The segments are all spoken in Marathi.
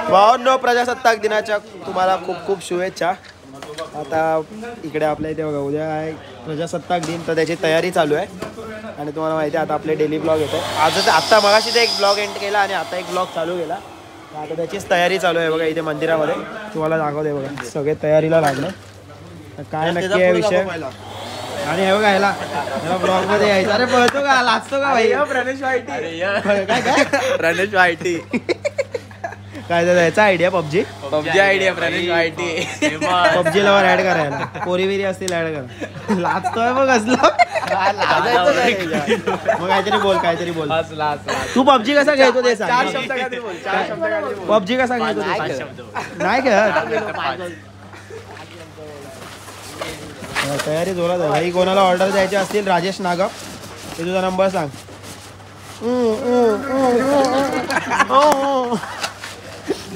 भावांनो, प्रजासत्ताक दिनाच्या तुम्हाला खूप खूप शुभेच्छा. आता इकडे आपल्या इथे बघा, उद्या आहे प्रजासत्ताक दिन, तर त्याची तयारी चालू आहे. आणि तुम्हाला माहिती आहे आता आपले डेली ब्लॉग येतो. आत्ता मगाशी एक ब्लॉग एंड केला आणि आता एक ब्लॉग चालू केला. आता त्याचीच तयारी चालू आहे बघा इथे मंदिरामध्ये. तुम्हाला दाखवते बघा, सगळे तयारीला लागले. काय नक्की आहे विषय. आणि हे बघा ह्याला ब्लॉग मध्ये यायचं. अरे पळतो का, लाजतो का भाई. प्रणेश वायटी. काय काय प्रणेश वायटी काय याचा idea. PUBG idea Pranesh YT. PUBG lover add करायला पोरी बिरी असतील ऍड करा. लाजतोय बघ असलं. मग काहीतरी बोल. तू पबजी कसा खेळतो ते सांग. पबजी कसा खेळतो नाही का. तयारी जोरात आहे भाई. कोणाला ऑर्डर द्यायचे असतील, राजेश नागप, ते तुझा नंबर सांग.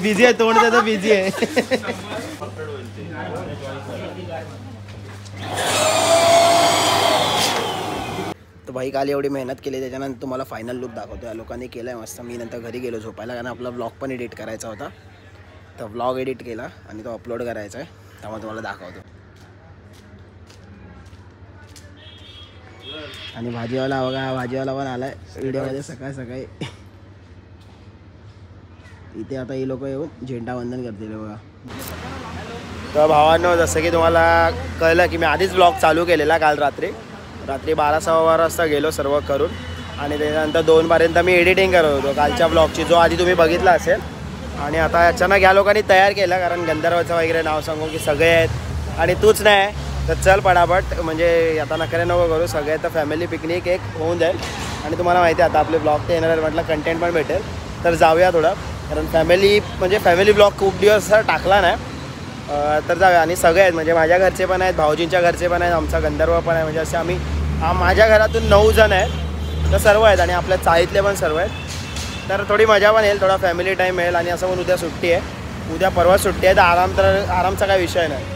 बिझी आहे तोंड त्याचं, बिझी आहे. तर भाई काल एवढी मेहनत केली, त्याच्यानंतर तुम्हाला फायनल लुक दाखवतो. या लोकांनी केलं आहे मस्त. मी नंतर घरी गेलो झोपायला, कारण आपला ब्लॉग पण एडिट करायचा होता. तर ब्लॉग एडिट केला आणि तो अपलोड करायचा आहे, त्यामुळे तुम्हाला दाखवतो. आणि भाजीवाला बघा, भाजीवाला पण आलाय व्हिडिओमध्ये सकाळी. इथे आता ही लोक येऊन झेंडावंदन करतील बघा. तर भावांनो, जसं की तुम्हाला कळलं की मी आधीच ब्लॉग चालू केलेला काल रात्री 12-12 वाजता गेलो सर्व करून. आणि त्याच्यानंतर 2 पर्यंत मी एडिटिंग करत होतो कालच्या ब्लॉगची, जो आधी तुम्ही बघितला असेल. आणि आता अचानक या लोकांनी तयार केला, कारण गंधर्वचं वगैरे नाव सांगू की सगळे आहेत आणि तूच नाही. तर चल पटापट, म्हणजे आता नखरे नको करू, सगळे तर फॅमिली पिकनिक एक होऊन जाईल. आणि तुम्हाला माहिती आहे आता आपले ब्लॉग ते येणार आहे, म्हटलं कंटेंट पण भेटेल. तर जाऊया थोडं, कारण फॅमिली ब्लॉग खूप दिवस टाकला नाही. तर जाऊया. आणि सगळे आहेत, म्हणजे माझ्या घरचे पण आहेत, भाऊजींच्या घरचे पण आहेत, आमचा गंधर्व पण आहे. म्हणजे असे आम्ही माझ्या घरातून 9 जण आहेत, तर सर्व आहेत. आणि आपल्या चाळीतले पण सर्व आहेत. तर थोडी मजा पण येईल, थोडा फॅमिली टाईम मिळेल. आणि असं पण उद्या सुट्टी आहे, उद्या परवा सुट्टी आहे, तर आरामचा काही विषय नाही.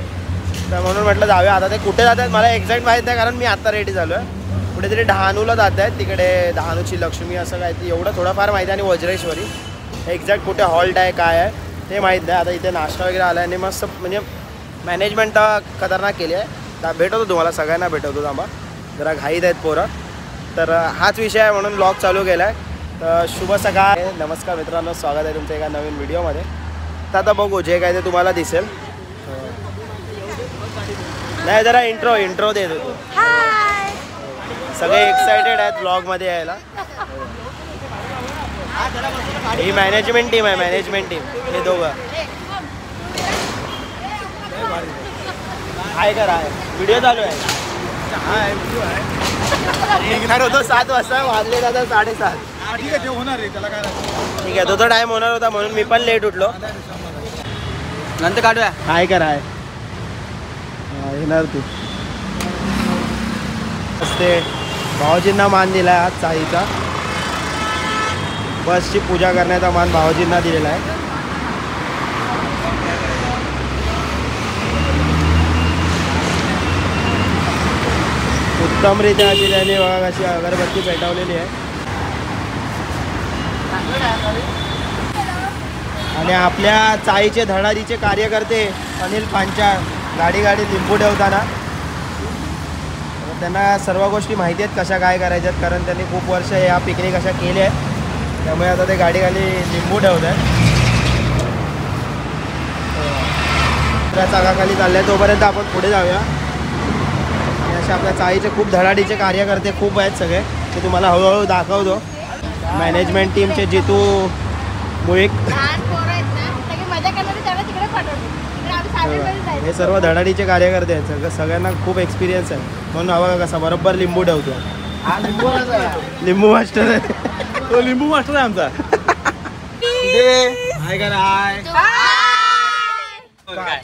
तर म्हणून म्हटलं जाऊया. आता ते कुठे जात आहेत मला एक्झॅक्ट माहीत नाही, कारण मी आता रेडी झालो आहे. कुठेतरी डहाणूला जात आहेत, तिकडे डहाणूची लक्ष्मी असं काय एवढं थोडंफार माहिती आहे. आणि वज्रेश्वरी एक्झॅक्ट कुठे हॉल्ट आहे काय आहे ते माहीत नाही. आता इथे नाश्ता वगैरे आला आहे आणि मस्त, म्हणजे मॅनेजमेंट खतरनाक केली आहे. तर भेटवतो तुम्हाला सगळ्यांना, भेटवतो. थांबा जरा घाईत आहेत पोरं. तर हाच विषय आहे म्हणून ब्लॉग चालू केला आहे. तर शुभ सकाळ, नमस्कार मित्रांनो, स्वागत आहे तुमचं एका नवीन व्हिडिओमध्ये. तर आता बघू जे काय ते तुम्हाला दिसेल. नाही जरा इंट्रो दे तू. सगळे एक्सायटेड आहेत ब्लॉगमध्ये यायला. ही मॅनेजमेंट टीम आहे, हे दोघं आहे का. व्हिडिओ चालू आहे. निघणार होतो 7 वाजता, वाजले दादा 7:30. ठीक आहे, होणार आहे त्याला काय. ठीक आहे, तो टाइम होणार होता म्हणून मी पण लेट उठलो. नंतर काढूया. काय कराय येणार तू. असते भाऊजींना मान दिला आहे आज चाळीचा. बसची पूजा करण्याचा मान भाऊजींना दिलेला आहे. उत्तमरित्या अशी त्याने बघा अशी अगरबत्ती पेटवलेली आहे. आणि आपल्या चाळीचे धडाडीचे कार्यकर्ते अनिल पांचाळ गाडी लिंबू ठेवताना, त्यांना सर्व गोष्टी माहिती आहेत कशा काय करायच्यात, कारण त्यांनी खूप वर्ष या पिकनिक अशा केल्या आहेत. त्यामुळे आता ते गाडी लिंबू ठेवत आहेत. त्या चाकाखाली चालल्या, तोपर्यंत आपण पुढे जाऊया. आणि असे आपल्या चाळीचे खूप धडाडीचे कार्यकर्ते खूप आहेत सगळे, ते तुम्हाला हळूहळू दाखवतो. मॅनेजमेंट टीमचे जितू मुळीक, हे सर्व धडाडीचे कार्यकर्ते आहेत. सगळ्यांना खूप एक्सपिरियन्स आहे, म्हणून हवा कसा बरोबर लिंबू ठेवतो. लिंबू मास्टर आहे तो, लिंबू मास्टर आहे आमचा.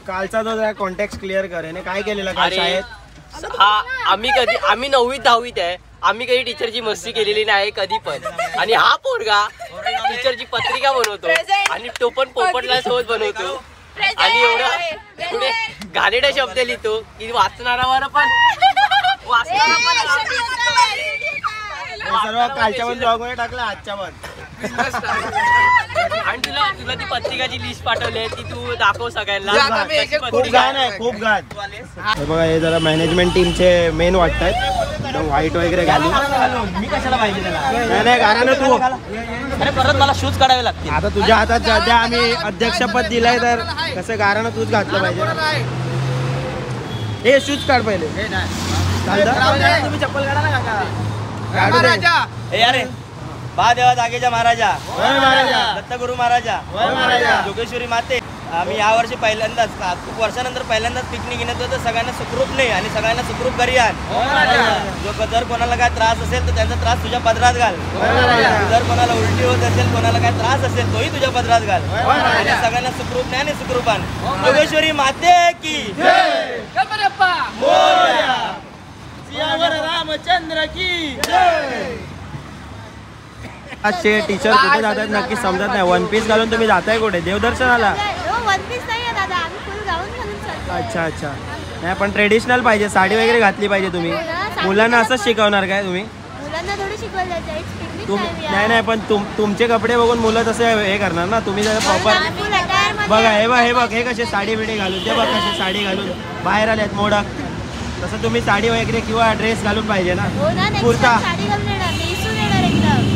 कालचा जो कॉन्टॅक्ट क्लिअर कर, काय केलेलं काल शाळेत. आम्ही 9वी 10वीत आहे, आम्ही कधी टीचरची मस्ती केलेली नाही कधी पण. आणि हा पोरगा टीचरची पत्रिका बनवतो आणि तो पण पोपटला सोबत बनवतो. आणि एवढे घाणेरडे शब्द लिहितो की वाचणारा पण सर्व कालच्या पण ब्लॉग मध्ये टाकला, आजच्या पण. तुला ती पत्रिकाची लिस्ट पाठवली आहे ती तू दाखव सगळ्यांना. खूप घाण आहे, खूप घाण. हे बघा हे जरा मॅनेजमेंट टीमचे मेन वाटतायत. व्हाईट वगैरे घालून मी कशाला पाहिजे त्याला? नाही कारण तू अरे परत मला शूज काढावे लागतील. आता तुझ्या हातात सध्या आम्ही अध्यक्षपद दिलंय तर कसं कारण तूच घातलं पाहिजे. हे शूज काढ पहिले. तुम्ही चप्पल काढा ना काका. काढू दे. ए अरे महादेवा जागेच्या महाराजा, होय महाराजा, दत्तगुरु महाराजा, होय महाराजा, जोगेश्वरी माते. आम्ही यावर्षी पहिल्यांदाच खूप वर्षानंतर पहिल्यांदाच पिकनिक घेण्यात होतं. सगळ्यांना सुखरूप नाही आणि सगळ्यांना सुखरूप घरी आण. जो जर कोणाला काय त्रास असेल तर त्यांचा त्रास तुझ्या पदरात घाल. जर कोणाला उलटी होत असेल, कोणाला काय त्रास असेल तोही तुझ्या पदरात घाल. आणि सगळ्यांना सुखरूप नाही आणि सुखरूप आण. जोगेश्वरी माते की रामचंद्र की आजचे टीचर कुठे जातात नक्की समजत नाही. वन पीस घालून तुम्ही जाताय कुठे? देवदर्शनाला? अच्छा अच्छा. नाही पण ट्रेडिशनल पाहिजे, साडी वगैरे घातली पाहिजे. तुम्ही मुलांना असंच शिकवणार काय तुम्ही? नाही नाही पण तुमचे कपडे बघून मुलं तसे हे करणार ना. तुम्ही जर प्रॉपर बघा हे बघ हे कसे साडी बिडी घालून, ते बघ कसे साडी घालून बाहेर आलेत मोडक. तसं तुम्ही साडी वगैरे किंवा ड्रेस घालून पाहिजे ना. कुर्ता.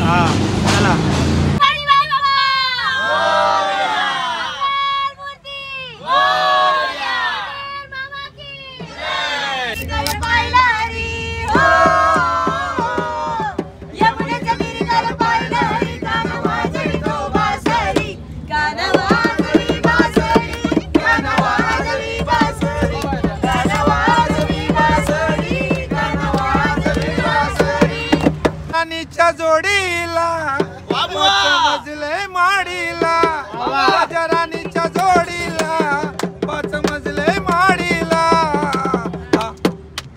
हा चला. जोडीला मजले माडीला, राजा राणीच्या जोडीला 5 मजले माडीला.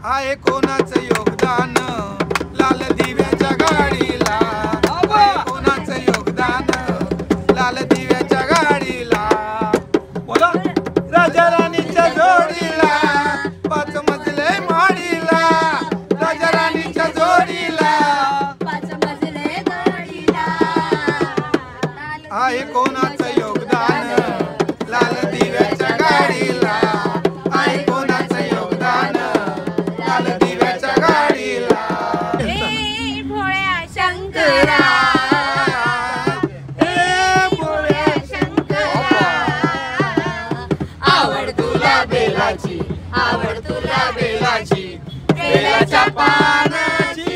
हा हे कोणाचं योगदान लाल दिव्याच्या गाडीला. कोणाचं योगदान लाल दिव्याच्या गाडीला. बोला राजा राणीच्या जोडीला 5 मजले माडीला, राजा राणीच्या जोडीला. आहे कोणाचं योगदान लाल दिव्याच्या गाडीला. आहे कोणाचं योगदान लाल दिव्याच्या गाडीला. भोळ्या शंकरा, भोळ्या शंकरा, आवड तुला बेलाची, आवड तुला बेलाची, बेलाच्या पानाची.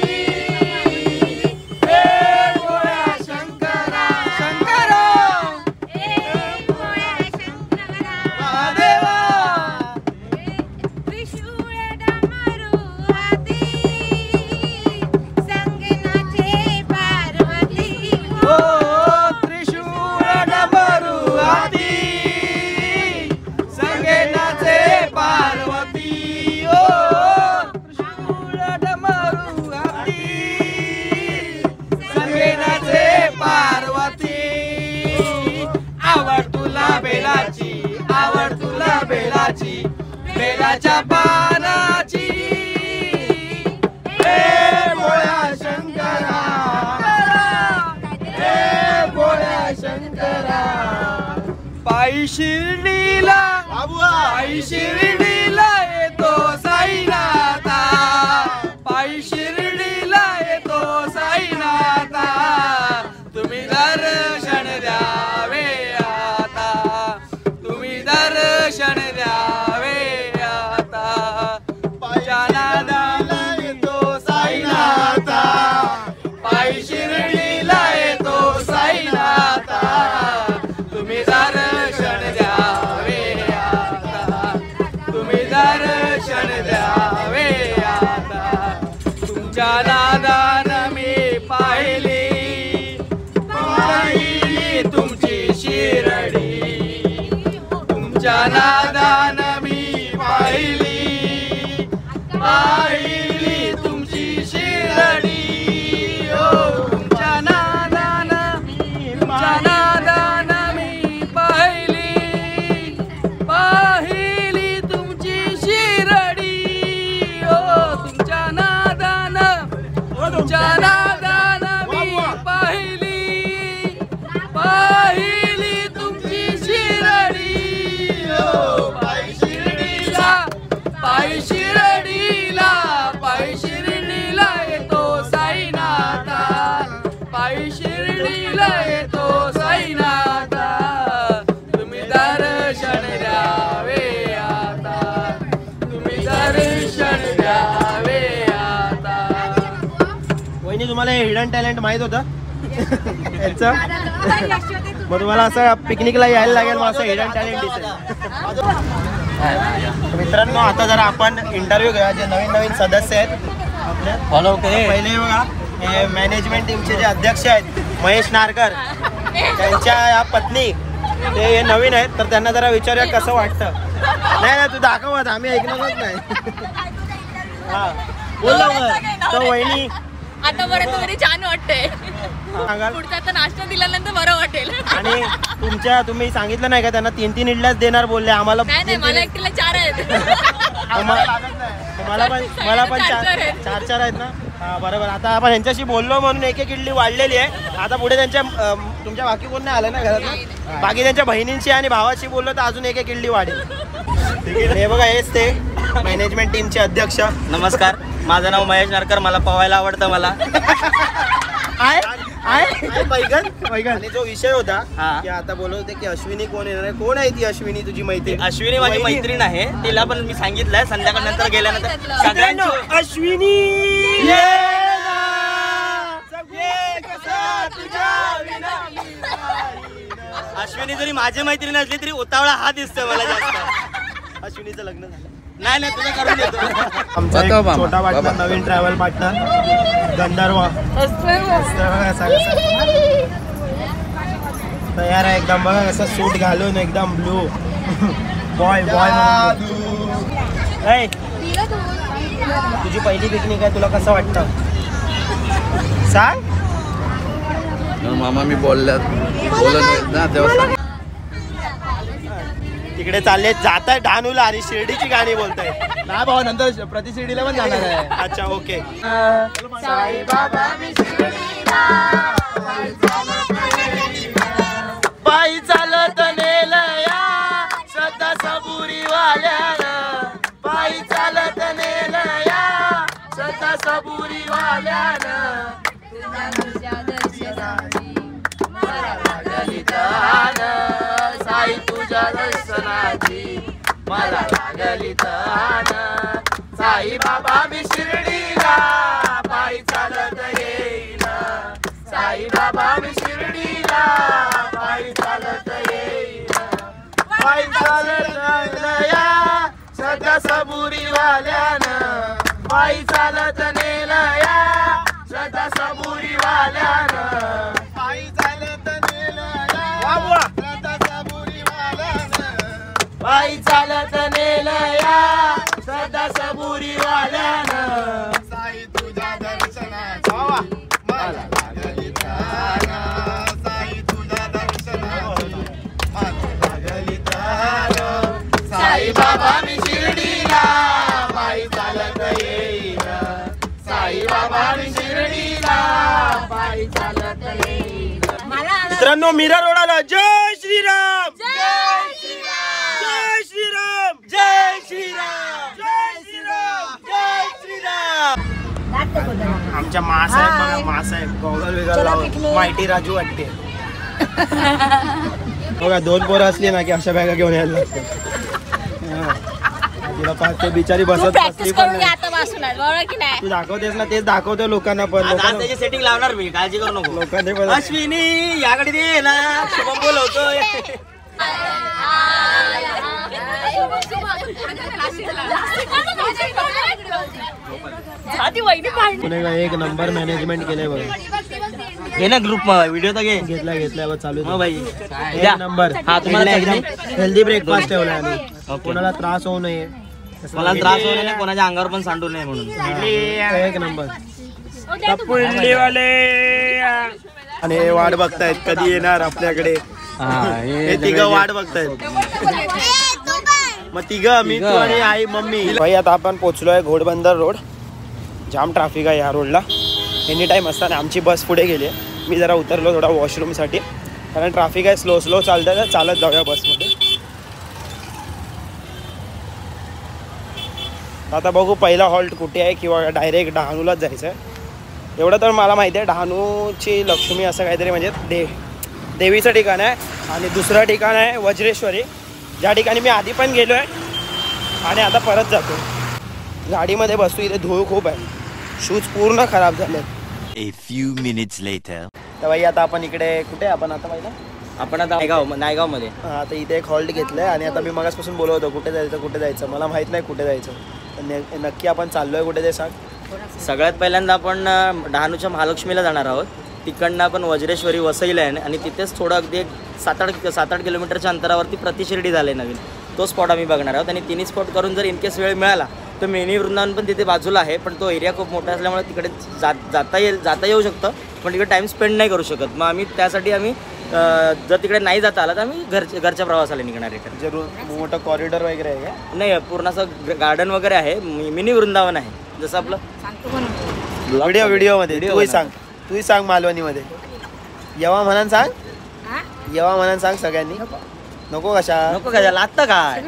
आवड तुला बेलाची, बेलाच्या पानाची. हे भोळ्या शंकरा, हे भोळ्या शंकरा. पायी शिर्डीला, पायी शिर्डीला येतो साईनाथा. पायी शिर्डीला येतो साईनाथा. तुम्ही दर्शन द्यावे आता, तुम्ही दर्शन द्यावे आता. नादाला येतो साईनाथा. पायी शिर्डीला येतो साईनाथा. तुम्ही दर्शन द्यावे आता, तुम्ही दर्शन द्यावे आता. तुमच्या नादान मी पाहिली, पाहिली तुमची शिर्डी. तुमच्या नादान मी पाहिली, पाहिली तुमची शिर्डी. ओ तुमच्या नादान, तुमच्या नादान मी पाहिली, पाहिली तुमची शिर्डी. ओ तुमच्या नादान, तुमच्या नादान मी पाहिली, पाहिली हिडन टॅलेंट माहित होतं याचं? मग तुम्हाला असं पिकनिकला यायला लागेल, मग असं हिडन टॅलेंट दिसेल. मित्रांनो आता जरा आपण इंटरव्ह्यू घेऊया जे नवीन नवीन सदस्य आहेत आपल्या. फॉलो पहिले बघा हे मॅनेजमेंट टीमचे जे अध्यक्ष आहेत महेश नारकर, त्यांच्या या पत्नी ते हे नवीन आहेत, तर त्यांना जरा विचारूया कसं वाटतं. नाही नाही तू दाखवत, आम्ही ऐकणारच नाही. हा बोल लवकर. तर वहिनी आतापर्यंत तरी छान वाटतंय. सांगाल पुढचा तर नाश्ता दिल्यानंतर बरं वाटेल. आणि तुम्ही सांगितलं नाही का त्यांना 3-3 इडल्याच देणार बोलले आम्हाला. नाही मला एकटीला 4 आहेत. मला पण 4 आहेत ना. हा बरोबर. आता आपण यांच्याशी बोललो म्हणून एक इडली वाढलेली आहे. आता पुढे त्यांच्या तुमच्या बाकी कोण नाही आलं ना घरात? बाकी त्यांच्या बहिणींशी आणि भावाशी बोललो तर अजून एक इडली वाढेल. हे बघा हेच ते मॅनेजमेंट टीमचे अध्यक्ष. नमस्कार, माझं नाव महेश नारकर. मला पवायला आवडतं. मला आणि जो विषय होता हा. की आता बोलत होते की अश्विनी कोण येणार आहे. कोण आहे ती अश्विनी तुझी मैत्रीण? अश्विनी माझी मैत्रीण आहे. तिला पण मी सांगितलंय संध्याकाळ नंतर गेल्यानंतर सगळ्यांची अश्विनी अश्विनी जरी माझी मैत्रीण असली तरी उतावळा हा दिसतोय मला जास्त. अश्विनीचं लग्न झालं? नाही तुझं करून देतो. आमचा एक छोटा पार्टनर, नवीन ट्रॅव्हल पार्टनर गंधर्व तयार आहे एकदम. बघा कसं सूट घालून एकदम ब्लू बॉय तुझी पहिली पिकनिक आहे, तुला कसं वाटतं सांग? मामा मी बोललो ना तेव्हा तिकडे चालले जात आहे डहाणूला आणि शिर्डीची गाणी बोलताय ना भाऊ. नंतर प्रति शिर्डीला पण जाणार आहे. अच्छा ओके. पायी चालत नेलया सदा सबुरी वाल्यानं, पायी चालत नेलया सदा सबुरी वाल्यानं. साई तुझ्या दर्शनाची मला लागली तहान. साई बाबा मी शिर्डीला पायी चालत येईल. साई बाबा मी शिर्डीला पायी चालत येईल. पायी चालत नेलया सदा सबुरी वाल्यानं, पायी चालत नेलया सदा सबुरी वाल्यानं. पायी चालत नेलया सदा सबुरी वाल्यानं, पायी चालत नेलया सदा सबुरी वाल्यानं. साई तुझ्या दर्शनाची मला लागली तहान. साई तुझ्या दर्शनाची मला लागली तहान. साई बाबा मी शिर्डीला पायी चालत येईल. साई बाबा मी शिर्डीला पायी चालत येईल. मित्रांनो मीरा रोड आला. जय श्रीराम, जय श्रीराम, जय श्रीराम, जय श्रीराम, जय श्रीराम, जय श्रीराम. आमच्या मासाहेब बघा, मासाहेब गॉगल वेगळा लावून माहिती राजू वाटते. बघा 2 पोरं असली ना की अशा बॅगा घेऊन यायला लागतात. तिला पाहते बिचारी बसत बसली पण नाही. तू दाखवतेस ना तेच दाखवते लोकांना. पण त्याची सेटिंग लावणार मी, काळजी करू नको. लोकांनी पण अश्विनी याकडे दे ना, शुभम बोलवतोय. एक नंबर मॅनेजमेंट केलंय बघ. घे ना ग्रुप व्हिडिओ तर घे. घेतलाय चालू हो भाई एक नंबर. हा तुम्हाला एकदम हेल्दी ब्रेकफास्ट ठेवलाय आणि कोणाला त्रास होऊ नये, कोणाला त्रास होऊ नये, कोणाच्या अंगावर पण सांडू नये म्हणून. एक नंबर. आणि हे वाट बघतायत कधी येणार आपल्याकडे. हे तिघं वाट बघतायत. मग तिघं मी, तू आणि आई मम्मी. भाई आता आपण पोहोचलोय घोडबंदर रोड. जाम ट्रॅफिक आहे या रोडला. एनी टाइम असताना आमची बस पुढे गेली आहे. मी जरा उतरलो थोडा वॉशरूमसाठी, कारण ट्रॅफिक आहे. स्लो चालतं तर चालत जाऊया बसमध्ये. आता बघू पहिला हॉल्ट कुठे आहे किंवा डायरेक्ट डहाणूलाच जायचं आहे. एवढं तर मला माहिती आहे डहाणूची लक्ष्मी असं काहीतरी म्हणजे देवीचं ठिकाण आहे. आणि दुसरं ठिकाण आहे वज्रेश्वरी, ज्या ठिकाणी मी आधी पण गेलो आहे आणि आता परत जातो. गाडीमध्ये बसतो, इथे धूळ खूप आहे, शूज पूर्ण खराब झाले. A few minutes later. तर भाई आता आपण इकडे कुठे आपण आता पहिला आपण आता नायगाव मध्ये आता इथे एक हॉल्ट घेतलंय आणि आता मी मगासपासून बोलत होतो कुठे जायचं मला माहित नाही कुठे जायचं तर नक्की आपण चाललोय कुठे ते सांग. सगळ्यात पहिल्यांदा आपण डहाणूच्या महालक्ष्मीला जाणार आहोत. तिकडनं आपण वज्रेश्वरी वसईला आहे आणि तिथेच थोडं अगदी 7-8 किलोमीटरच्या अंतरावरती प्रतिशिर्डी झालं आहे नवीन. तो स्पॉट आम्ही बघणार आहोत आणि तिन्ही स्पॉट करून जर इनकेस वेळ मिळाला तर मिनी वृंदावन पण तिथे बाजूला आहे. पण तो एरिया खूप मोठा असल्यामुळे तिकडे जाता येऊ शकतं पण तिकडे टाईम स्पेंड नाही करू शकत. मग आम्ही त्यासाठी जर तिकडे नाही जाता आला तर आम्ही घरच्या प्रवासाला निघणार आहे. जरूर मोठं कॉरिडॉर वगैरे आहे का? नाही पूर्ण असं गार्डन वगैरे आहे. मिनी वृंदावन आहे जसं आपलं व्हिडिओमध्ये तूही सांग मालवणीमध्ये येवा म्हणून सांग सगळ्यांनी. नको कशा लागतं काय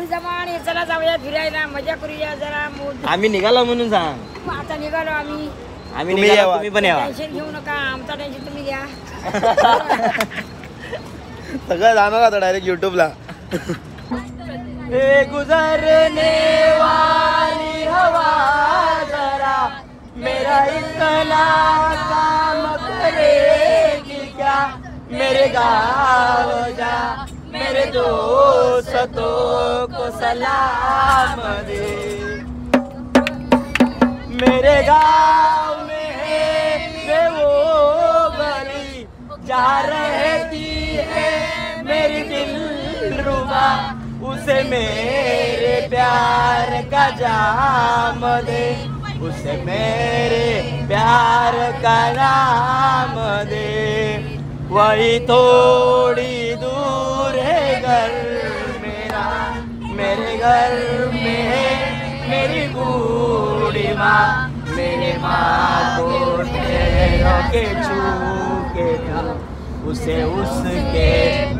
चला जाऊया फिरायला मजा करूया जरा. आम्ही निघालो म्हणून सांग. आता निघालो आम्ही निघालो तुम्ही पण यावा. टेन्शन घेऊ नका आमचा टेन्शन तुम्ही घ्या. सगळं जाणार आता डायरेक्ट युट्यूबला. गुजरने वाली हवा जरा मेरा इतना काम करेगी क्या मेरे गाँव जा मेरे दोस्तों को सलाम दे. मेरे गाँव में है वो गली जहाँ रहती है मेरी दिलरुबा उसे मेरे प्यार का जाम दे उसे मेरे प्यार का नाम दे. वही थोड़ी दूर है घर मेरा मेरे घर में है मेरी बूढ़ी माँ मेरे माँ को पैरों के छू के उसे उसके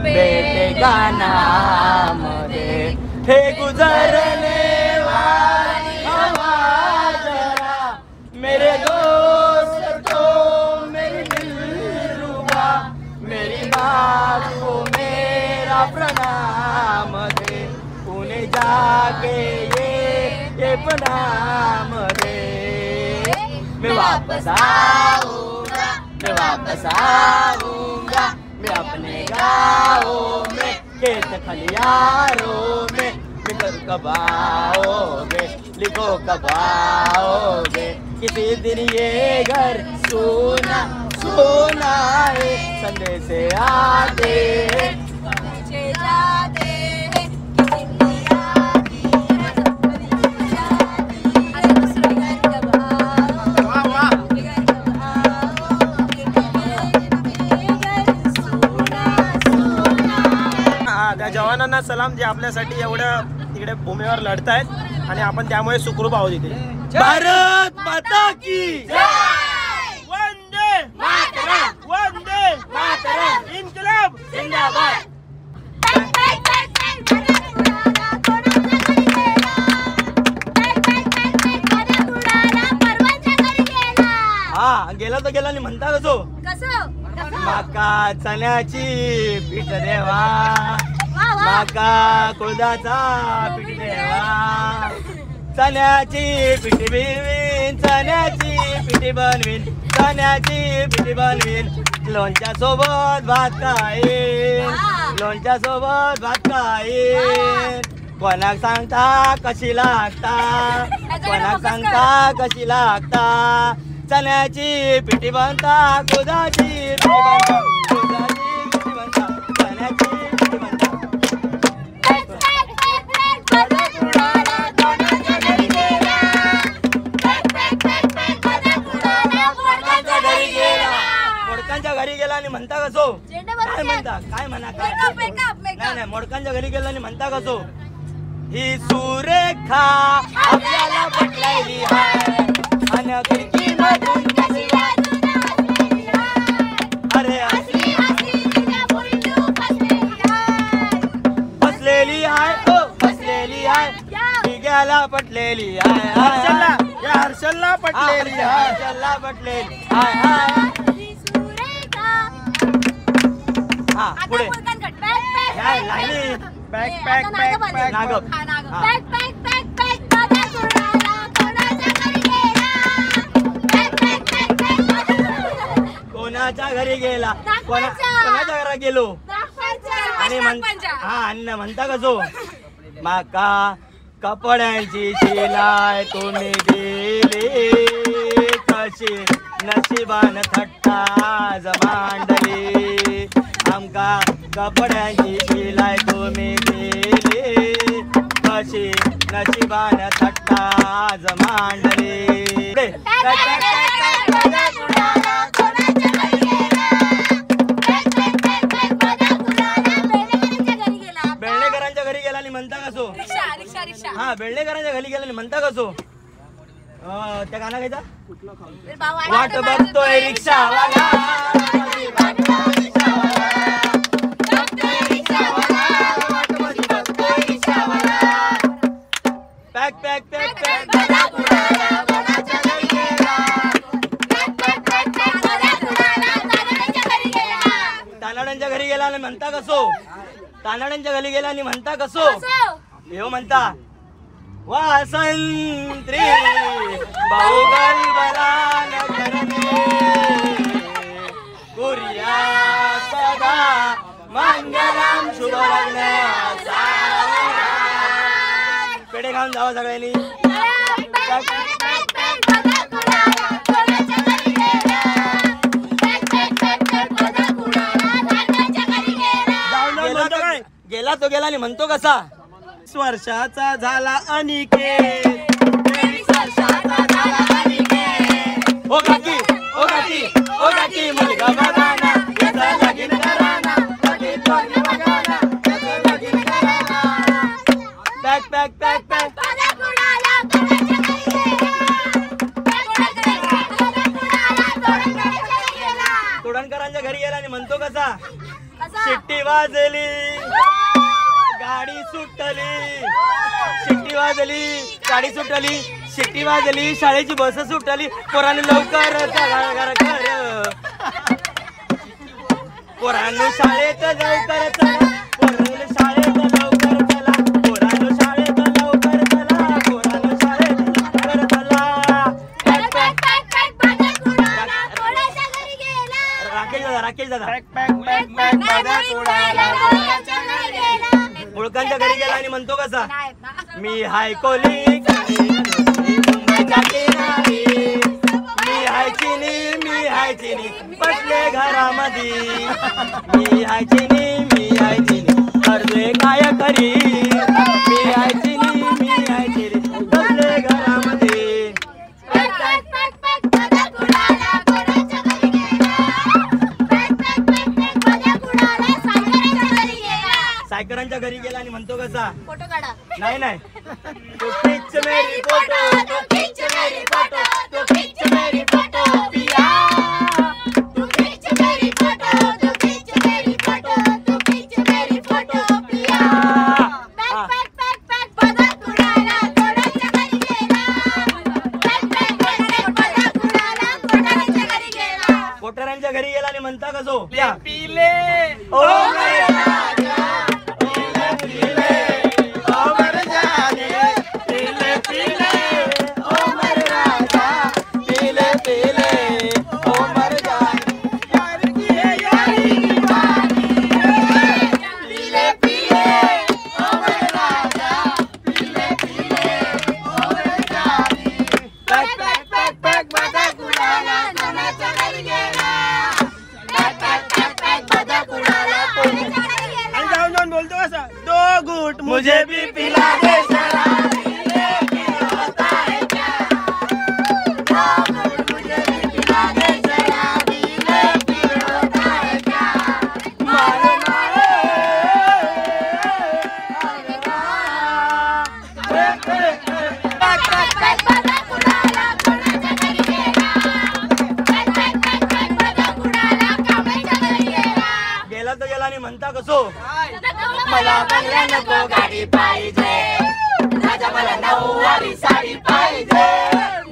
बेटे का नाम दे. हे गुजरने वाली हवा जरा मेरे दोस्तों मेरी दिलरुबा मेरी माँ को मेरा प्रणाम दे. उन्हें जाके ये प्रणाम दे. मैं वापस आऊंगा मैं अपने गाँव में खेत खलियारों में. कब आओगे लिखो कब आओगे किसी दिन ये घर सोना है संदेश आते जाते त्या जवानांना सलाम जे आपल्यासाठी एवढं तिकडे भूमीवर लढतायत आणि आपण त्यामुळे सुखरूप आहोत इथे. भारत माता की वंदे मातरम इन्किलाब जिंदाबाद. हा गेला तर गेला आणि म्हणता कसो माका चण्याची पीठ देवा माका कुळदाचा पीठ देवा. चण्याची पिठी बनवीन चण्याची पिठी बनवीन चण्याची पिठी बनवीन. लोणच्या सोबत भात खाईन लोणच्या सोबत भात खाईन. कोणाक सांगता कशी लागता कोणाक सांगता कशी लागता. चण्याची पिठी बनता कुळदाची पिठी बनता कुळदाची पिठी बनता चण्याची पिठी बनता. मोडकांच्या घरी गेला आणि म्हणता कसो काय म्हणता काय म्हणा काय नाही मोडकांच्या घरी गेला आणि म्हणता कसो. ही सुरेखा आपल्याला पटलायली आहे आणि खिडकीमधून अरे बसलेली आहे बसलेली आहे ठिग्याला पटलेली आहे हर्षलला पटलेली हर्षलला पटलेली आहे. हा पुढे लाईनी बॅक नागप कोणाच्या घरी गेला कोणाच्या घरात गेलो आणि म्हणता कसो माका कपड्यांची शिलाई तुम्ही दिली कशी नशिबान थट्टा मांडली आमका कपड्यांची शिलाई तुम्ही दिली कशी नशिबान थट्टा मांडली बेळणेकरांच्या घरी गेला आणि म्हणता कसो हा बेळणेकरांच्या घरी गेला आणि म्हणता कसो त्या गाणं गायचा वाट बघतोय रिक्षावाला पॅक पॅक पॅक पॅक तानाड्यांच्या घरी गेला आणि म्हणता कसो तानाड्यांच्या घरी गेला आणि म्हणता कसो येऊ म्हणता वासंत्री भाऊ गरीबाला न करणे कुर्या सदा मंगलम शुभ लग्न पेढे खाऊन जावा सगळ्यांनी गेला तो गेला आणि म्हणतो कसा वर्षाचा झाला अनिकेत ओ काकी ओ काकी ओ काकी मुलगा बघाना याचा लगीन कराना पॅक पॅक पॅक पॅक तोडणकरांच्या घरी गेला आणि म्हणतो कसा शिट्टी वाजली गाडी सुटली शिट्टी वाजली गाडी सुटली शिट्टी वाजली शाळेची बस सुटली पोरांनी लवकर चला पोरांनी शाळेत लवकर चला पोरांनी शाळेत लवकर चला पोरांनी शाळेत लवकर चला पोरांनी शाळेत लवकर चला राकेश दादा मुळकांच्या घरी गेला आणि म्हणतो कसा मी हाय कोली मी हाय चिनी बसले घरामध्ये मी हाय चिनी करले काय करी मी हाय चिनी बसले घरामध्ये सायकरांच्या घरी गेला आणि म्हणतो कसा फोटो काढा नाही नाही तो खिच मेरी फोटो तो खिच मेरी फोटो तो खिच मेरी फोटो पिया तो खिच मेरी फोटो तो खिच मेरी फोटो तो खिच मेरी फोटो पिया पॅक पॅक पॅक पॅक बदा कुडाला कोणाच्या घरी गेला पॅक पॅक पॅक बदा कुडाला कोणाच्या घरी गेला कोटरांच्या घरी गेला आणि म्हणता कसो पिले ओ मुझे भी पिला दे शराब होता है क्या मुझे भी पिला दे शराब होता है क्या मारो मारो गेला तो गेला आणि म्हणता कसो मला बंगला नको गाडी पाहिजे राजा मला नऊवारी साडी पाहिजे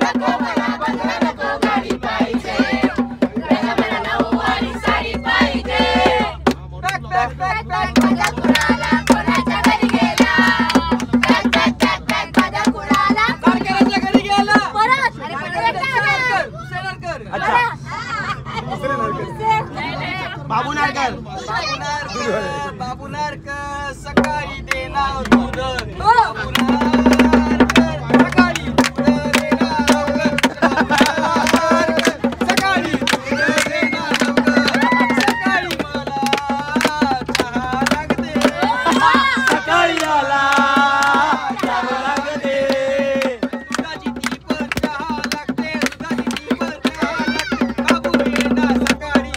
नको मला बंगला नको गाडी पाहिजे राजा मला नऊवारी साडी पाहिजे कोणाच्या घरी गेला पॅक पॅक पॅक पॅक बदा कुडाला कारकरांच्या घरी गेला परत अरे अच्छा बाबूनारक सकाळी देणार दूध बाबूनारक सकाळी दूध देणार लवकर बाबूनारक सकाळी दूध देणार लवकर सकाळी मला चहा लागते सकाळी आला चहा लागते दुधाची ती पण चहा लागते दुधाची ती पण चहा लागते बाबू येणार सकाळी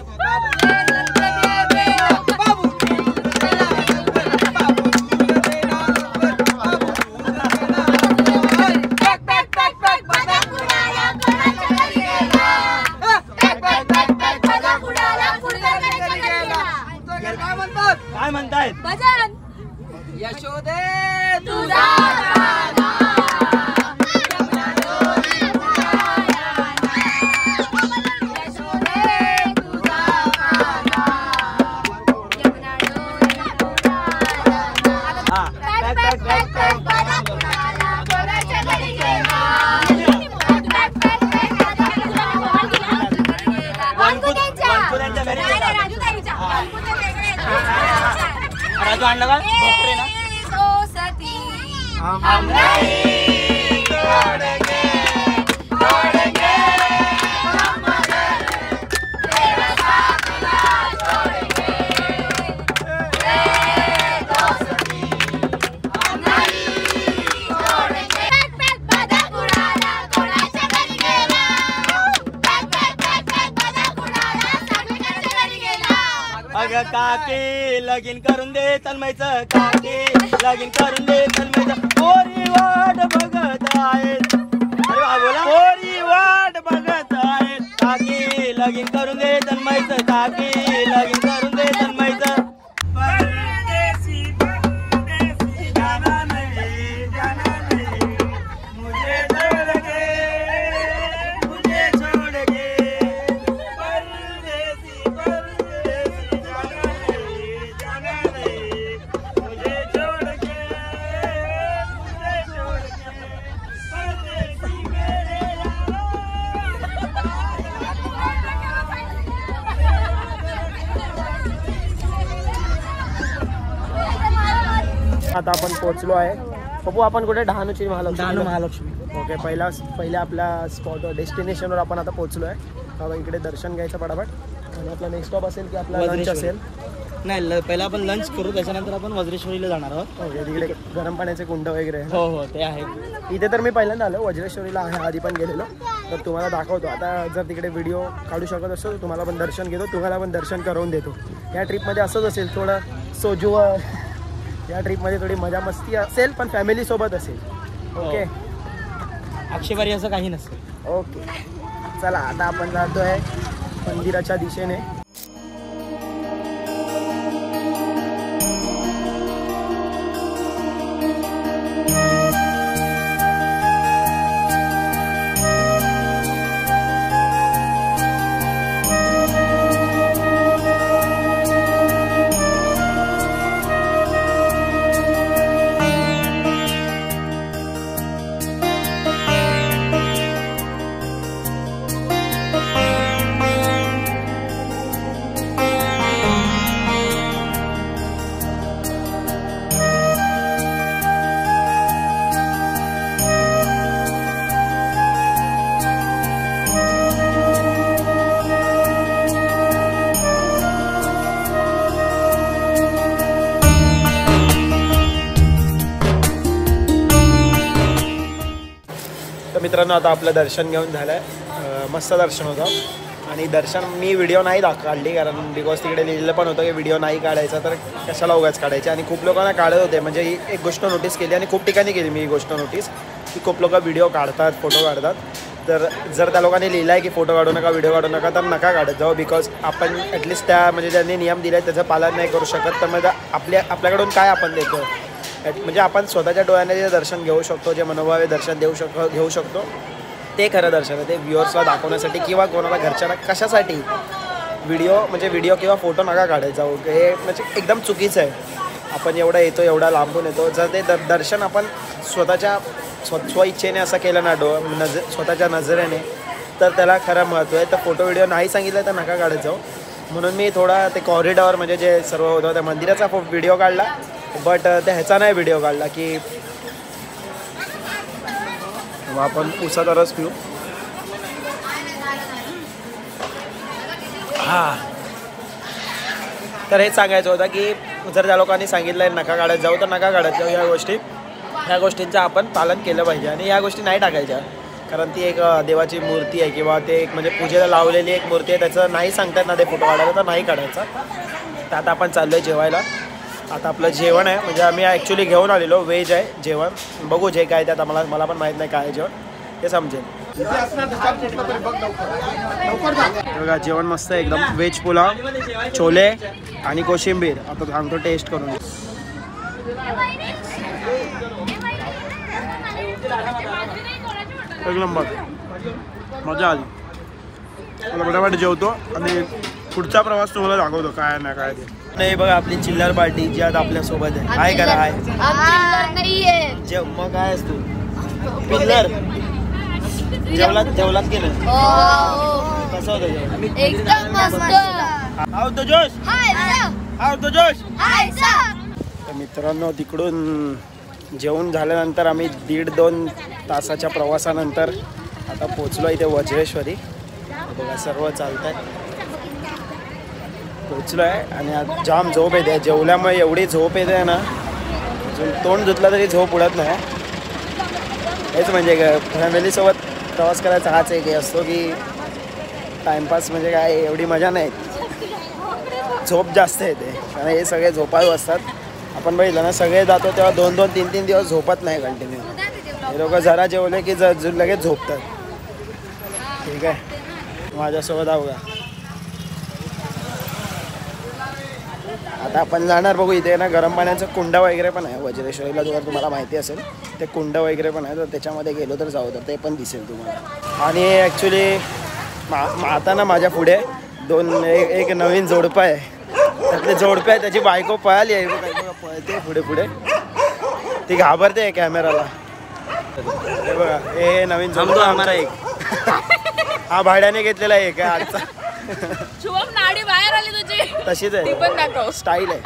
बाबू काय म्हणतायत भजन यशोदे तुझा राजू आणला का बकरे ना अगं काकी लगीन करून दे तन्मयचं काकी लगीन करून दे तन्मयचं पोरी वाट बघत आहेत अरे वा बोला पोरी वाट बघत आहेत काकी लगीन करून दे तन्मयचं काकी लगीन करून दे तन्मयचं परदेसी परदेसी जाना नहीं मुझे छोड़ के मुझे छोड़ के परदेसी परदेसी जाना नहीं मुझे छोड़ के परदेसी मेरे आता आपण पोहोचलो आहे पप्पू. आपण कुठे डहाणूची महालक्ष्मी. ओके, पहिल्या आपल्या स्पॉट डेस्टिनेशनवर आपण आता पोहोचलो आहे. आता इकडे दर्शन घ्यायचं पटापट आणि आपला नेक्स्ट स्टॉप असेल की आपला लंच असेल. नाही पहिला आपण लंच करू त्याच्यानंतर आपण वज्रेश्वरीला जाणार आहोत. ओके, तिकडे गरम पाण्याचे कुंड वगैरे हो हो ते आहे. इथे तर मी पहिल्यांदा आलो, वज्रेश्वरीला आहे आधी पण गेलेलो, तर तुम्हाला दाखवतो. आता जर तिकडे व्हिडिओ काढू शकत असतो तर तुम्हाला पण दर्शन घेतो, तुम्हाला पण दर्शन करून देतो. या ट्रिपमध्ये असंच असेल, थोडं सोजू या ट्रिपमध्ये थोडी मजा मस्ती असेल पण फॅमिलीसोबत असेल. ओके, आक्षेपारी असं काही नसतं. ओके चला आता आपण जातो आहे मंदिराच्या दिशेने. मित्रांनो आता आपलं दर्शन घेऊन झालं आहे. मस्त दर्शन होतं आणि दर्शन मी व्हिडिओ नाही काढली कारण बिकॉज तिकडे लिहिलेलं पण होतं की व्हिडिओ नाही काढायचा, तर कशाला उगाच काढायचे. आणि खूप लोकांना काढत होते, म्हणजे ही एक गोष्ट नोटीस केली आणि खूप ठिकाणी केली मी ही गोष्ट नोटीस की खूप लोक व्हिडिओ काढतात, फोटो काढतात. तर जर त्या लोकांनी लिहिलं आहे की फोटो काढू नका, व्हिडिओ काढू नका, तर नका काढत जाऊ. बिकॉज आपण ॲटलिस्ट त्या म्हणजे ज्यांनी नियम दिले आहेत त्याचं पालन नाही करू शकत, तर मग आपल्याकडून काय आपण देतो. म्हणजे आपण स्वतःच्या डोळ्याने जे दर्शन घेऊ शकतो, जे मनोभावे दर्शन घेऊ शकतो ते खरं दर्शन आहे. ते व्ह्युअर्सला दाखवण्यासाठी किंवा कोणाला घरच्यांना कशासाठी व्हिडिओ किंवा फोटो नका काढायचा जाऊ. हे म्हणजे एकदम चुकीचं आहे. आपण एवढा येतो, एवढा लांबून येतो, जर ते दर्शन आपण स्व इच्छेने असं केलं ना स्वतःच्या नजरेने, तर त्याला खरं महत्त्व आहे. तर फोटो व्हिडिओ नाही सांगितलं तर नका काढत जाऊ. म्हणून मी थोडा ते कॉरिडॉर म्हणजे जे सर्व होतं त्या मंदिराचा व्हिडिओ काढला, बट त्या ह्याचा नाही व्हिडिओ काढला की आपण उसाचा रस पिऊ. हां, तर हेच सांगायचं होतं की जर त्या लोकांनी सांगितलं आहे नका काढत जाऊ तर नका काढत जाऊ. ह्या गोष्टींचं आपण पालन केलं पाहिजे आणि ह्या गोष्टी नाही टाकायच्या, कारण ती एक देवाची मूर्ती आहे किंवा ते एक म्हणजे पूजेला लावलेली एक मूर्ती आहे, त्याचं नाही सांगतात ना ते फोटो काढायला तर नाही काढायचा. तर आता आपण चाललो आहे जेवायला. आता आपलं जेवण आहे म्हणजे आम्ही ॲक्च्युली घेऊन आलेलो व्हेज आहे जेवण. बघू जे काय त्यात मला पण माहीत नाही काय आहे जेवण, ते समजेल. बघा जेवण मस्त आहे एकदम. व्हेज पुलाव, छोले आणि कोशिंबीर. आता सांगतो टेस्ट करून. एक नंबर, मजा आली. मला फटाफट जेवतो आणि पुढचा प्रवास तुम्हाला दाखवतो काय ना काय ते. नाही बघा आपली चिल्लर पार्टी जी आज आपल्यासोबत आहे. आहे करा आहे जेव. मग काय असतो पिल्लर जेवलात की नाही? कसं होतं जेवण? एकदम मस्त. आव तो जोश. तर मित्रांनो तिकडून जेवण झाल्यानंतर आम्ही 1.5-2 तासाच्या प्रवासानंतर आता पोचलो इथे वज्रेश्वरी. बघा सर्व चालत आहे. पोचलो आहे आणि आज जाम झोप येते. जेवल्यामुळे एवढी झोप येते ना, अजून तोंड धुतलं तरी झोप उडत नाही. हेच म्हणजे फॅमिलीसोबत प्रवास करायचा हाच एक असतो की टाईमपास म्हणजे काय एवढी मजा नाही, झोप जास्त येते. कारण हे सगळे झोपाळू असतात. आपण बघितलं ना सगळे जातो तेव्हा 2-2, 3-3 दिवस झोपत नाही कंटिन्यू. हे लोक जरा जेवले की लगेच झोपतात. ठीक आहे, माझ्यासोबत आहो का. आता आपण जाणार बघू. इथे ना गरम पाण्याचं कुंड वगैरे पण आहे वज्रेश्वरीला, जर तुम्हाला माहिती असेल ते कुंड वगैरे पण आहे. तर त्याच्यामध्ये गेलो तर जाऊ तर ते पण दिसेल तुम्हाला. आणि ॲक्च्युली आता ना माझ्या पुढे एक नवीन जोडपं आहे. त्यातले जोडपं आहे त्याची बायको पळाली आहे. पळते पुढे ती घाबरते कॅमेराला. हे बघा हे नवीन जोडपं आम्हाला एक हा भाड्याने घेतलेला आहे का आजचा. शुभम नाडी बाहेर आली तुझी. तशीच आहे, पण दाखव. स्टाईल आहे.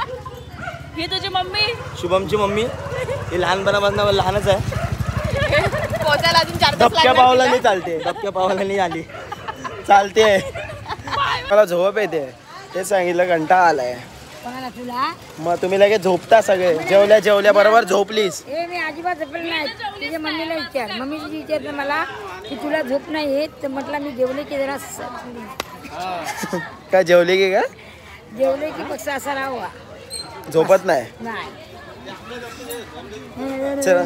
ही तुझी मम्मी, शुभमची मम्मी. ही लहानपणापासून लहानच आहे. पोचायला अजून 4 तास धपक्या पावलांनी चालते. धपक्या पावलांनी आली चालते. मला झोप येते ते सांगितलं, कंटाळा आलाय. कोणाला तुला? मग तुम्ही लगेच झोपता सगळे. जेवल्या बरोबर झोपलीस. ए मी अजिबात झोपले नाही. तुझ्या मम्मीला विचार. मम्मी तुझी विचारलं मला की तुला झोप नाही येत, तर म्हटलं मी जेवले की जरा काय जेवली की काय? जेवले की पक्ष असा राहावा, झोपत नाही. नाही. चला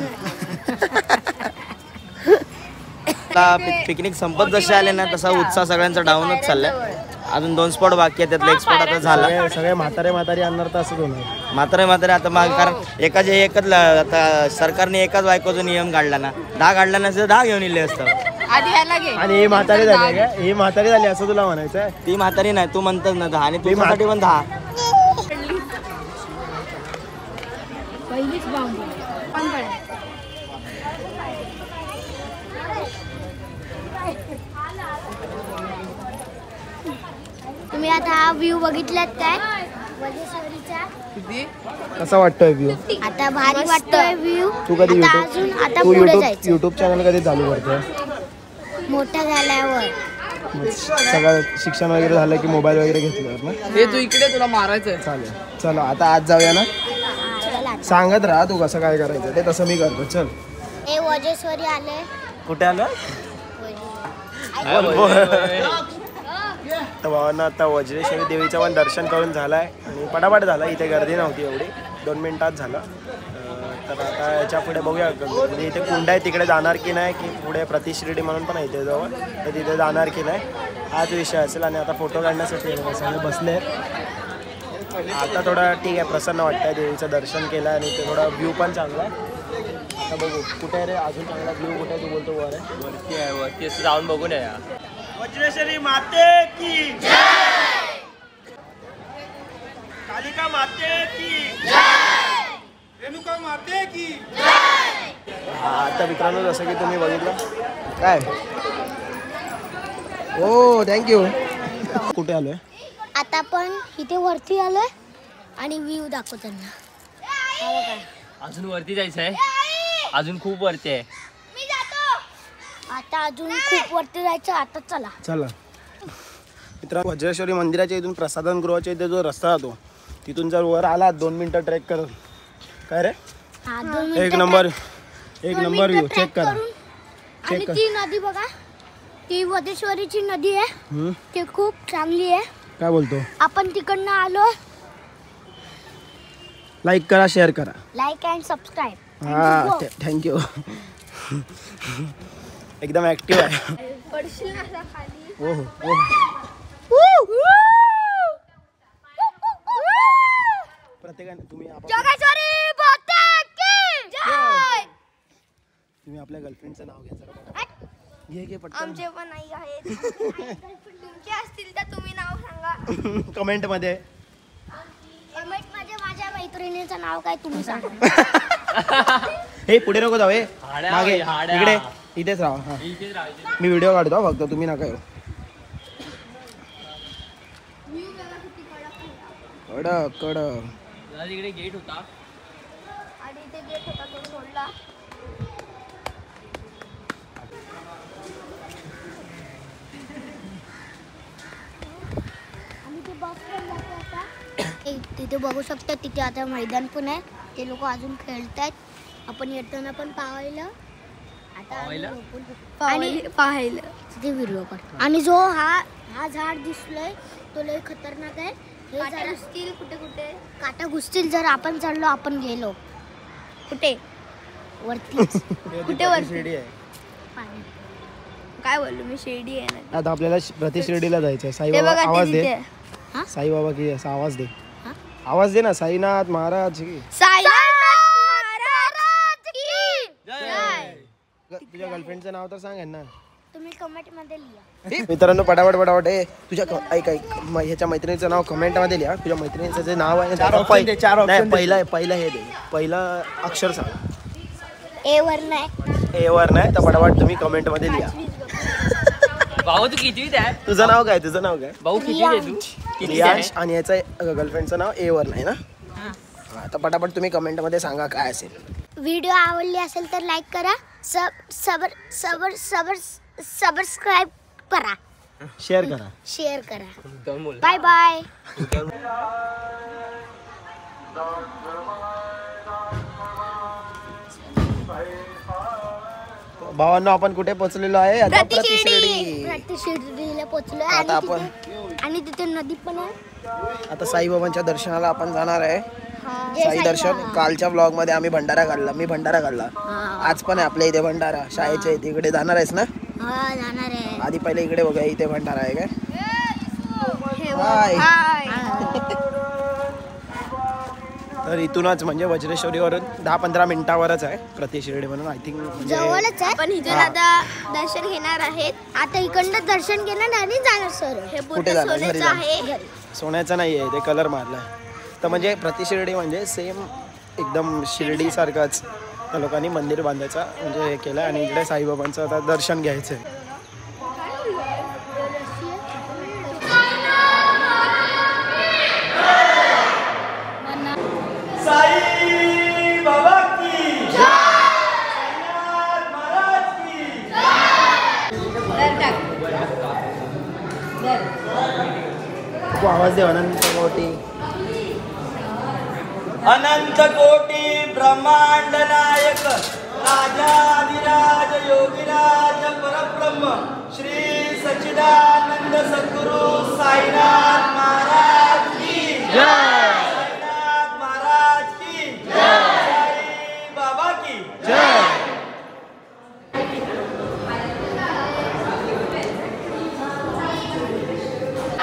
पिकनिक संपत जसे आले ना तसा उत्साह सगळ्यांचा डाऊनच चाललाय. अजून 2 स्पॉट बाकी आहेत, त्यातला एक स्पॉट आता झाला. सगळे म्हातारे आणणार तर असंच होणार. म्हातारे आता कारण एकच आता सरकारने एकाच बायकोचा नियम काढला ना. 10 काढला नसेल 10 घेऊन इले असतं. आधी ह्याला घे. आणि ही म्हातारी झाली काय? ही म्हातारी झाली असं तुला म्हणायचं आहे? ती म्हातारी नाही, तू म्हणतच ना 10 आणि तुझ्यासाठी पण 10. पहिलीच बाउंड्री तुम्ही आता हा व्ह्यू बघितलात काय वज्रेश्वरीचा? कसा वाटतोय व्ह्यू? आता भारी वाटतोय व्ह्यू. तू कधी आता तू पुढे जायचं. युट्यूब चॅनल कधी चालू करतोय? मोठा झाल्यावर. सगळं शिक्षण वगैरे झालं की मोबाईल वगैरे घेतल्यावर ना? हे तू इकडे, तुला मारायचंय. चालेल. चला आता आज जाऊया ना. सांगत राहा तू कसं काय करायचं ते, तसं मी करतो. चल. हे वज्रेश्वरी आले. कुठे आलं? तर भावांना आता वज्रेश्वरी देवीचं पण दर्शन करून झालं आहे आणि पटापट झालं. इथे गर्दी नव्हती एवढी, 2 मिनिटात झालं. तर आता याच्या पुढे बघूया म्हणजे इथे कुंड आहे तिकडे जाणार की नाही, की पुढे प्रतिशिर्डी म्हणून पण आहे इथे जवळ, तर तिथे जाणार की नाही हाच विषय असेल. आणि आता फोटो काढण्यासाठी सगळे बसले. आता थोडं ठीक आहे, प्रसन्न वाटतं. देवीचं दर्शन केलं आणि ते थोडा व्ह्यू पण चांगला आहे. आता बघू कुठे आहे रे अजून चांगला व्ह्यू कुठे आहे? तू बोलतो वर आहे. वरती आहे, वरती असं जाऊन बघून या. वज्रेश्वरी माते की जय, कालिका माते की जय, रेणुका माते की जय. आता मित्रांनो जसं की तुम्ही बघितलं काय, हो थँक्यू. कुठे आलोय? आता आपण इथे वरती आलोय आणि व्ह्यू दाखव त्यांना. अजून वरती जायचं आहे, अजून खूप वरती आहे. आता अजून खूप वरती जायचं. आता चला चला मित्रांनो, वज्रेश्वरी मंदिराच्या इथून प्रसादन गृहाच्या इथे जो रस्ता जातो तिथून जर वर आला 2 मिनिटं ट्रेक करत. काय रे, हा, 2 एक मिनिटं नंबर ट्रॅक- 1 2 नंबर व्ह्यू मिनिटं चेक ट्रॅक करा. करून. आणि ती नदी बघा, ती वदेश्वरीची नदी आहे. ती खूप चांगली आहे. काय बोलतो, आपण तिकडनं आलो. लाईक करा, शेअर करा. Like and subscribe. हा थँक्यू. एकदम ऍक्टिव्ह आहे. हो हो प्रत्येकाने तुम्ही तुम्ही आपल्या गर्लफ्रेंडचं नाव घ्या जरा. घे पटकन. आमचे पण नाही आहेत. तुमचे असतील तर तुम्ही नाव सांगा कमेंट मध्ये. कमेंट मध्ये माझ्या मैत्रिणीचं नाव काय तुम्ही सांगा. हे पुढे नको जाऊ, हे हाड्या मागे बाई, हाड्या. इकडे इथेच राहा. हा. मी व्हिडिओ काढतो फक्त, तुम्ही नका येऊ. कडक कडक. तिकडे गेट होता आणि ते गेट होता तो सोडला. आणि ते बस पण जाते आता. तिथे बघू शकता, तिथे आता मैदान पण आहे. ते लोक अजून खेळतायत. आपण येताना पण पाहायला आणि पाहायला तिथे व्हिडिओ काढतो. आणि जो हा झाड दिसलोय तो लय खतरनाक आहे. काटा घुसतील कुठे कुठे, काटा घुसतील जर आपण चढलो, आपण गेलो कुठे वरती. कुठे वरती शिर्डी आहे. काय बोललो मी, शिर्डी आहे ना. आता आपल्याला प्रति शिर्डीला जायचंय. साईबाबा आवाज दे. साईबाबा की असा आवाज दे. आवाज दे ना. साईनाथ महाराज की तुझ्या गर्लफ्रेंडचं नाव तर सांग ना. तुम्ही कमेंट मध्ये लिहा. मित्रांनो, पटापट हे तुझ्या ऐक ह्याच्या मैत्रिणीचं नाव कमेंट मध्ये लिहा. तुझ्या मैत्रिणीचं जे नाव आहे पहिलं हे दे. पहिलं अक्षर सांग. ए वर नाही, ए वर नाही तर पटापट तुम्ही कमेंट मध्ये लिहा. भाऊ तू कितवीत आहे? तुझं नाव काय? तुझं नाव काय? भाऊ कितवीत आहे तू? कितवीत आहे? रियांश. आणि याचं गर्लफ्रेंडचं नाव ए वर नाही ना. आता पटापट तुम्ही कमेंट मध्ये सांगा काय असेल. व्हिडिओ आवडली असेल तर लाईक करा, सबस्क्राईब करा, शेअर करा. शेअर करा. दोन बोल. Bye bye. भावांनो, आपण कुठे पोहोचलेलो आहे आता? प्रति शिर्डी. प्रति शिर्डीला पोहोचलोय. आता आपण आणि तिथे नदी पण आहे. आता साईबाबांच्या दर्शनाला आपण जाणार आहे. साई दर्शन. कालच्या ब्लॉग मध्ये आम्ही भंडारा काढला. मी भंडारा काढला. आज पण आहे आपल्या इथे भंडारा. शाळेच्या इथे. इकडे जाणार आहेस ना? हा, जाणार आहे. आधी पहिले इकडे बघा, इथे भंडारा आहे काय. तर इथूनच म्हणजे वज्रेश्वरीवरून 10-15 मिनिटावरच आहे प्रति शिर्डी म्हणून. आय थिंक जवळच आहे. पण इथून आता दर्शन घेणार आहेत. आता इकडनं दर्शन घेणार आणि जाणार सर. हे कुठे जाणार? घरी सोन्याचं आहे. जाणार. सोन्याचं नाही आहे ते, कलर मारलाय. तर म्हणजे प्रति शिर्डी म्हणजे सेम एकदम शिर्डी सारखंच त्या लोकांनी मंदिर बांधायचं म्हणजे हे केलं. आणि इकडे साईबाबांचं आता दर्शन घ्यायचं आहे. साई बाबा की आवाज दे. अनंत कोटी अनंत कोटी ब्रह्मांड नायक राजाधिराज योगीराज परब्रह्म श्री सच्चिदानंद सद्गुरु साईनाथ महाराज की जय. साईनाथ महाराज की जय. साई बाबा की जय.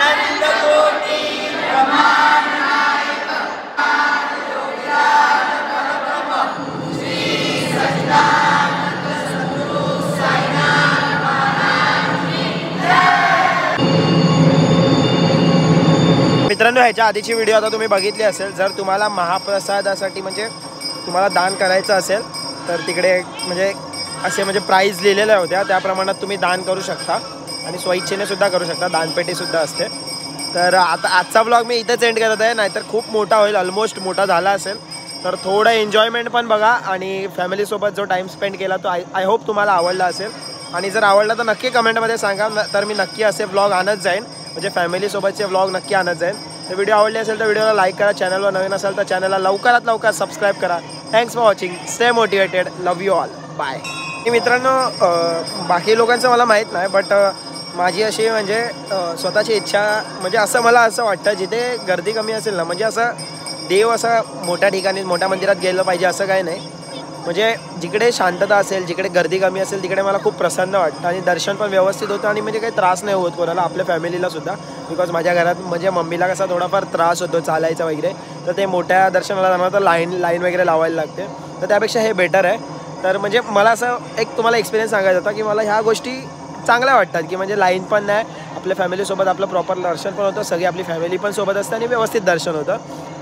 अनंत कोटी ब्रह्मांड नायक योगीराज परब्रह्म श्री सच्चिदानंद सद्गुरु साईनाथ महाराज की जय. मित्रांनो, ह्याच्या आधीची व्हिडिओ आता तुम्ही बघितली असेल. जर तुम्हाला महाप्रसादासाठी म्हणजे तुम्हाला दान करायचं असेल तर तिकडे म्हणजे असे म्हणजे प्राईज लिहिलेल्या होत्या. त्या प्रमाणात तुम्ही दान करू शकता आणि स्वइच्छेने सुद्धा करू शकता. दानपेटी सुद्धा असते. तर आता आजचा ब्लॉग मी इथेच एंड करत आहे, नाहीतर खूप मोठा होईल, ऑलमोस्ट मोठा झाला असेल. तर थोडं एन्जॉयमेंट पण बघा आणि फॅमिलीसोबत जो टाईम स्पेंड केला तो आय होप तुम्हाला आवडला असेल. आणि जर आवडला तर नक्की कमेंटमध्ये सांगा, तर मी नक्की असे ब्लॉग आणत जाईन, म्हणजे फॅमिलीसोबतचे व्लॉग नक्की आणत जाईन. तर व्हिडिओ आवडले असेल तर व्हिडिओला लाईक करा, चॅनलवर नवीन असेल तर चॅनलला लवकरात लवकर सबस्क्राईब करा. Thanks for watching, stay motivated, love you all, bye. मित्रांनो बाकी लोकांचं मला माहीत नाही, बट माझी अशी म्हणजे स्वतःची इच्छा, म्हणजे असं मला असं वाटतं जिथे गर्दी कमी असेल ना, म्हणजे असं देव असं मोठ्या ठिकाणी मोठ्या मंदिरात गेलं पाहिजे असं काही नाही. म्हणजे जिकडे शांतता असेल, जिकडे गर्दी कमी असेल तिकडे मला खूप प्रसन्न वाटतं आणि दर्शन पण व्यवस्थित होतं आणि म्हणजे काही त्रास नाही होत कोणाला, आपल्या फॅमिलीला सुद्धा. बिकॉज माझ्या घरात म्हणजे मम्मीला कसा थोडाफार त्रास होतो चालायचा वगैरे, तर ते मोठ्या दर्शनाला जाणार तर लाईन वगैरे लावायला लागते, तर त्यापेक्षा हे बेटर आहे. तर म्हणजे मला असं एक तुम्हाला एक्सपिरियन्स सांगायचा होता की मला ह्या गोष्टी चांगल्या वाटतात की म्हणजे लाईन पण नाही, आपल्या फॅमिलीसोबत आपलं प्रॉपर दर्शन पण होतं, सगळी आपली फॅमिली पण सोबत असते आणि व्यवस्थित दर्शन होतं.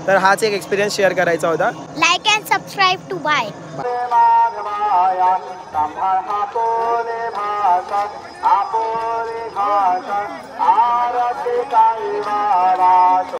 तर हाच एक एक्सपिरियन्स शेअर करायचा होता. Like and subscribe to bye.